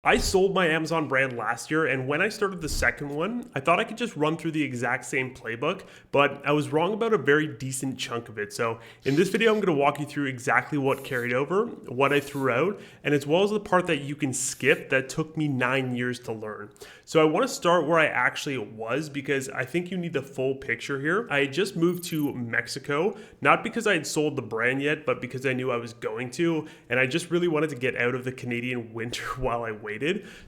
I sold my Amazon brand last year, and when I started the second one, I thought I could just run through the exact same playbook, but I was wrong about a very decent chunk of it. So in this video, I'm going to walk you through exactly what carried over, what I threw out, and as well as the part that you can skip that took me 9 years to learn. So I want to start where I actually was because I think you need the full picture here. I had just moved to Mexico, not because I had sold the brand yet, but because I knew I was going to, and I just really wanted to get out of the Canadian winter while I waited.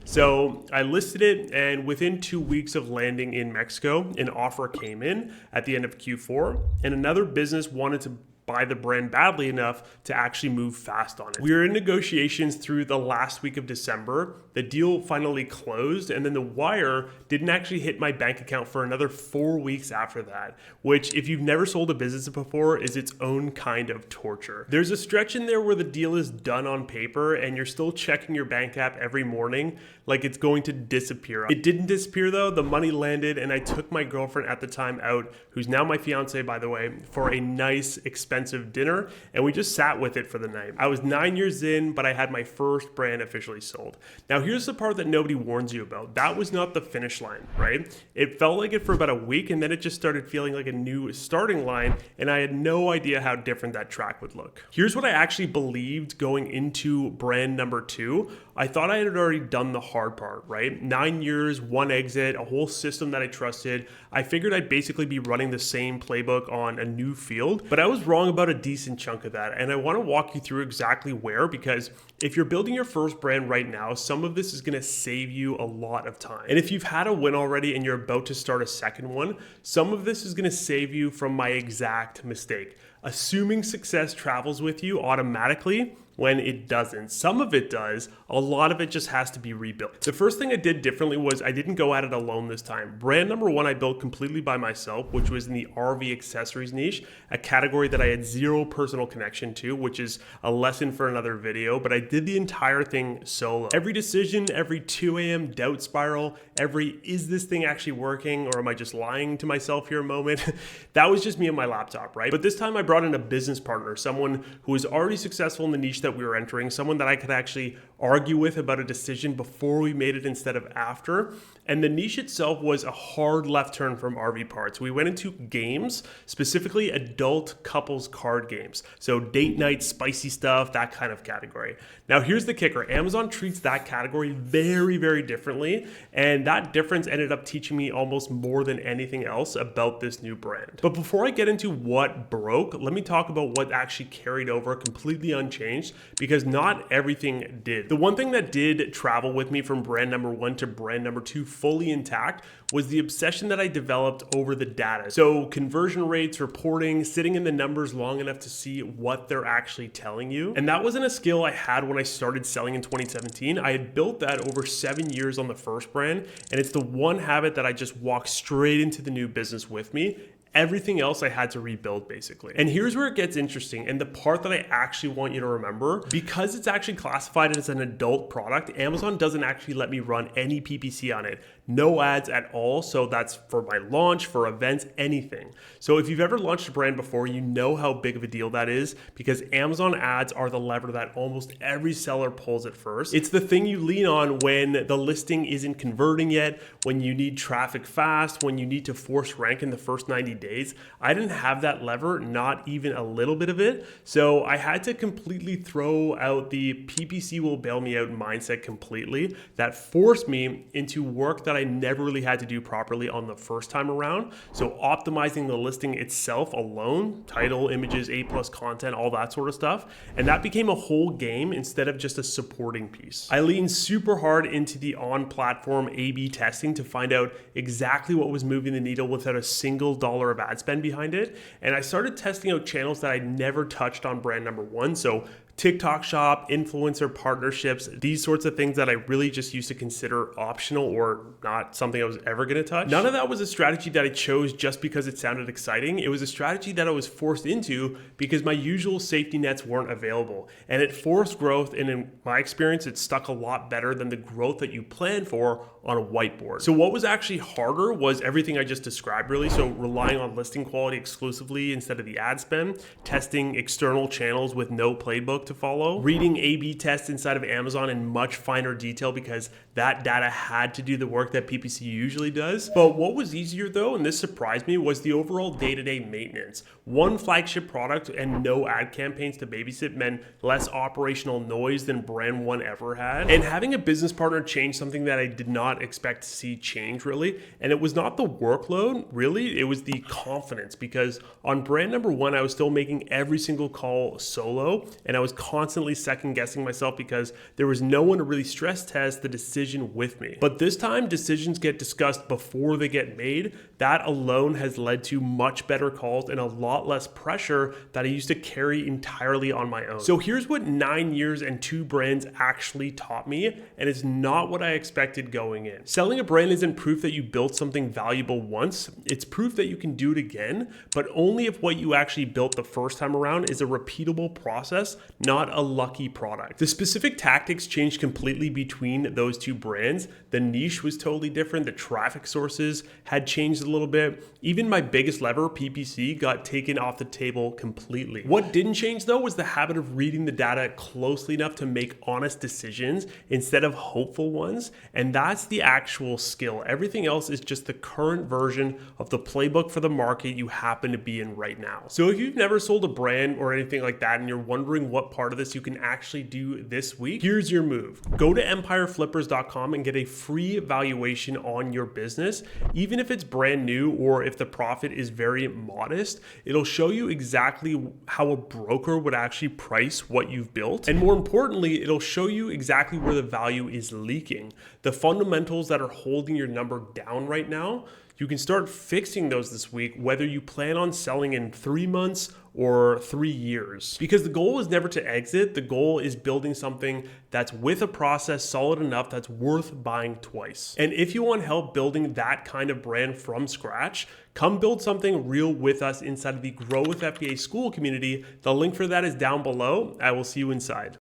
So I listed it, and within 2 weeks of landing in Mexico, an offer came in at the end of Q4, and another business wanted to buy the brand badly enough to actually move fast on it. We were in negotiations through the last week of December. The deal finally closed, and then the wire didn't actually hit my bank account for another 4 weeks after that, which, if you've never sold a business before, is its own kind of torture. There's a stretch in there where the deal is done on paper and you're still checking your bank app every morning like it's going to disappear. It didn't disappear though. The money landed, and I took my girlfriend at the time out, who's now my fiance, by the way, for a nice, expensive dinner, and we just sat with it for the night. I was 9 years in, but I had my first brand officially sold. Now here's the part that nobody warns you about. That was not the finish line, right? It felt like it for about a week, and then it just started feeling like a new starting line, and I had no idea how different that track would look. Here's what I actually believed going into brand number 2. I thought I had already done the hard part, right? 9 years, one exit, a whole system that I trusted. I figured I'd basically be running the same playbook on a new field, but I was wrong about a decent chunk of that. And I want to walk you through exactly where, because if you're building your first brand right now, some of this is going to save you a lot of time. And if you've had a win already and you're about to start a second one, some of this is going to save you from my exact mistake. Assuming success travels with you automatically when it doesn't. Some of it does, a lot of it just has to be rebuilt. The first thing I did differently was I didn't go at it alone this time. Brand number 1 I built completely by myself, which was in the RV accessories niche, a category that I had zero personal connection to, which is a lesson for another video, but I did the entire thing solo. Every decision, every 2 a.m. doubt spiral, every is this thing actually working or am I just lying to myself here moment, that was just me and my laptop, right? But this time I brought in a business partner, someone who was already successful in the niche that we were entering, someone that I could actually argue with about a decision before we made it instead of after. And the niche itself was a hard left turn from RV parts. We went into games, specifically adult couples card games. So date night, spicy stuff, that kind of category. Now here's the kicker. Amazon treats that category very, very differently. And that difference ended up teaching me almost more than anything else about this new brand. But before I get into what broke, let me talk about what actually carried over completely unchanged, because not everything did. The one thing that did travel with me from brand number 1 to brand number 2 fully intact was the obsession that I developed over the data. So conversion rates, reporting, sitting in the numbers long enough to see what they're actually telling you. And that wasn't a skill I had when I started selling in 2017. I had built that over 7 years on the first brand, and it's the one habit that I just walked straight into the new business with me. Everything else I had to rebuild basically. And here's where it gets interesting, and the part that I actually want you to remember, because it's actually classified as an adult product, Amazon doesn't actually let me run any PPC on it. No ads at all. So that's for my launch, for events, anything. So if you've ever launched a brand before, you know how big of a deal that is, because Amazon ads are the lever that almost every seller pulls at first. It's the thing you lean on when the listing isn't converting yet, when you need traffic fast, when you need to force rank in the first 90 days. I didn't have that lever, not even a little bit of it. So I had to completely throw out the PPC will bail me out mindset completely. That forced me into work that I never really had to do properly on the first time around. So optimizing the listing itself alone, title, images, A+ content, all that sort of stuff. And that became a whole game instead of just a supporting piece. I leaned super hard into the on-platform A/B testing to find out exactly what was moving the needle without a single dollar of ad spend behind it. And I started testing out channels that I'd never touched on brand number 1. So TikTok shop, influencer partnerships, these sorts of things that I really just used to consider optional or not something I was ever going to touch. None of that was a strategy that I chose just because it sounded exciting. It was a strategy that I was forced into because my usual safety nets weren't available. And it forced growth, and in my experience, it stuck a lot better than the growth that you plan for on a whiteboard. So what was actually harder was everything I just described really. So relying on listing quality exclusively instead of the ad spend, testing external channels with no playbook playbook to follow, reading A/B tests inside of Amazon in much finer detail because that data had to do the work that PPC usually does. But what was easier though, and this surprised me, was the overall day-to-day maintenance. One flagship product and no ad campaigns to babysit meant less operational noise than brand one ever had. And having a business partner changed something that I did not expect to see change really. And it was not the workload, really, it was the confidence, because on brand number one, I was still making every single call solo, and I was constantly second guessing myself because there was no one to really stress test the decision with me. But this time, decisions get discussed before they get made. That alone has led to much better calls and a lot less pressure that I used to carry entirely on my own. So here's what 9 years and 2 brands actually taught me, and it's not what I expected going in. Selling a brand isn't proof that you built something valuable once. It's proof that you can do it again, but only if what you actually built the first time around is a repeatable process, not a lucky product. The specific tactics changed completely between those 2 brands. The niche was totally different. The traffic sources had changed a little bit. Even my biggest lever, PPC, got taken off the table completely. What didn't change though was the habit of reading the data closely enough to make honest decisions instead of hopeful ones. And that's the actual skill. Everything else is just the current version of the playbook for the market you happen to be in right now. So if you've never sold a brand or anything like that and you're wondering what part of this you can actually do this week, here's your move. Go to empireflippers.com and get a free valuation on your business. Even if it's brand new or if the profit is very modest, it'll show you exactly how a broker would actually price what you've built. And more importantly, it'll show you exactly where the value is leaking. The fundamentals that are holding your number down right now, you can start fixing those this week, whether you plan on selling in 3 months or 3 years. Because the goal is never to exit. The goal is building something that's with a process solid enough that's worth buying twice. And if you want help building that kind of brand from scratch, come build something real with us inside of the Grow With FBA school community. The link for that is down below. I will see you inside.